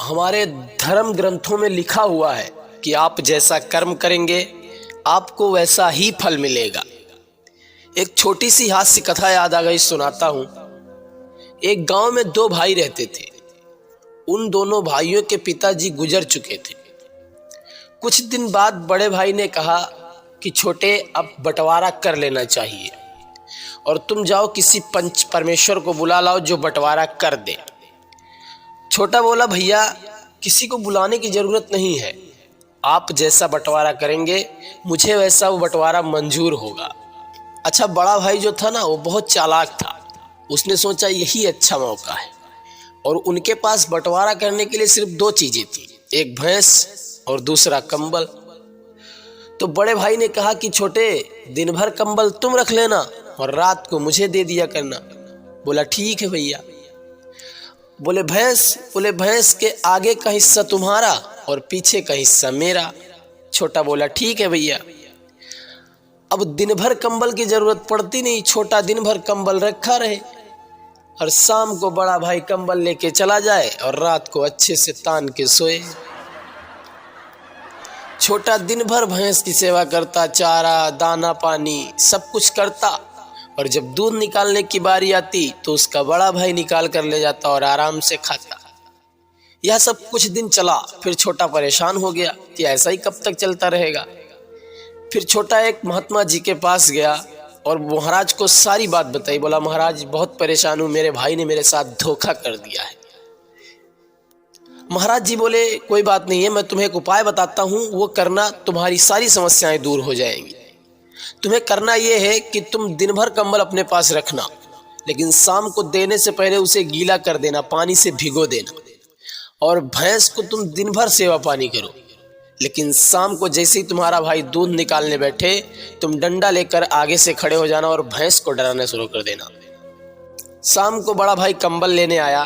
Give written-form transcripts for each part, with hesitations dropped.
हमारे धर्म ग्रंथों में लिखा हुआ है कि आप जैसा कर्म करेंगे आपको वैसा ही फल मिलेगा। एक छोटी सी हास्य कथा याद आ गई, सुनाता हूं। एक गांव में दो भाई रहते थे। उन दोनों भाइयों के पिताजी गुजर चुके थे। कुछ दिन बाद बड़े भाई ने कहा कि छोटे, अब बंटवारा कर लेना चाहिए और तुम जाओ किसी पंच परमेश्वर को बुला लाओ जो बंटवारा कर दे। छोटा बोला, भैया किसी को बुलाने की जरूरत नहीं है, आप जैसा बंटवारा करेंगे मुझे वैसा वो बंटवारा मंजूर होगा। अच्छा, बड़ा भाई जो था ना, वो बहुत चालाक था। उसने सोचा यही अच्छा मौका है और उनके पास बंटवारा करने के लिए सिर्फ दो चीजें थी, एक भैंस और दूसरा कंबल। तो बड़े भाई ने कहा कि छोटे, दिन भर कंबल तुम रख लेना और रात को मुझे दे दिया करना। बोला ठीक है भैया। बोले भैंस के आगे का हिस्सा तुम्हारा और पीछे का हिस्सा मेरा। छोटा बोला ठीक है भैया। अब दिन भर कंबल की जरूरत पड़ती नहीं, छोटा दिन भर कंबल रखा रहे और शाम को बड़ा भाई कंबल लेके चला जाए और रात को अच्छे से तान के सोए। छोटा दिन भर भैंस की सेवा करता, चारा दाना पानी सब कुछ करता, और जब दूध निकालने की बारी आती तो उसका बड़ा भाई निकाल कर ले जाता और आराम से खाता। यह सब कुछ दिन चला। फिर छोटा परेशान हो गया कि ऐसा ही कब तक चलता रहेगा। फिर छोटा एक महात्मा जी के पास गया और महाराज को सारी बात बताई। बोला, महाराज बहुत परेशान हूं, मेरे भाई ने मेरे साथ धोखा कर दिया है। महाराज जी बोले, कोई बात नहीं है, मैं तुम्हें एक उपाय बताता हूं, वो करना तुम्हारी सारी समस्याएं दूर हो जाएंगी। तुम्हें करना यह है कि तुम दिन भर कंबल अपने पास रखना, लेकिन शाम को देने से पहले उसे गीला कर देना, पानी से भिगो देना। और भैंस को तुम दिन भर सेवा पानी करो, लेकिन शाम को जैसे ही तुम्हारा भाई दूध निकालने बैठे तुम डंडा लेकर आगे से खड़े हो जाना और भैंस को डराना शुरू कर देना। शाम को बड़ा भाई कंबल लेने आया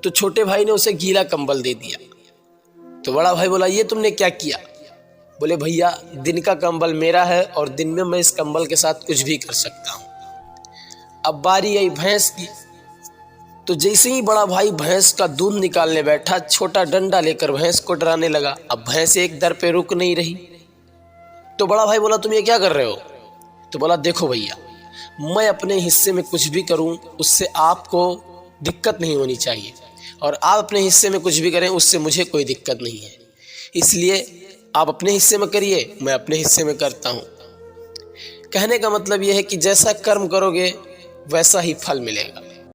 तो छोटे भाई ने उसे गीला कंबल दे दिया। तो बड़ा भाई बोला, ये तुमने क्या किया? बोले, भैया दिन का कंबल मेरा है और दिन में मैं इस कंबल के साथ कुछ भी कर सकता हूं। अब बारी आई भैंस की। तो जैसे ही बड़ा भाई भैंस का दूध निकालने बैठा, छोटा डंडा लेकर भैंस को डराने लगा। अब भैंस एक दर पे रुक नहीं रही। तो बड़ा भाई बोला, तुम ये क्या कर रहे हो? तो बोला, देखो भैया, मैं अपने हिस्से में कुछ भी करूं उससे आपको दिक्कत नहीं होनी चाहिए, और आप अपने हिस्से में कुछ भी करें उससे मुझे कोई दिक्कत नहीं है। इसलिए आप अपने हिस्से में करिए, मैं अपने हिस्से में करता हूं। कहने का मतलब यह है कि जैसा कर्म करोगे वैसा ही फल मिलेगा।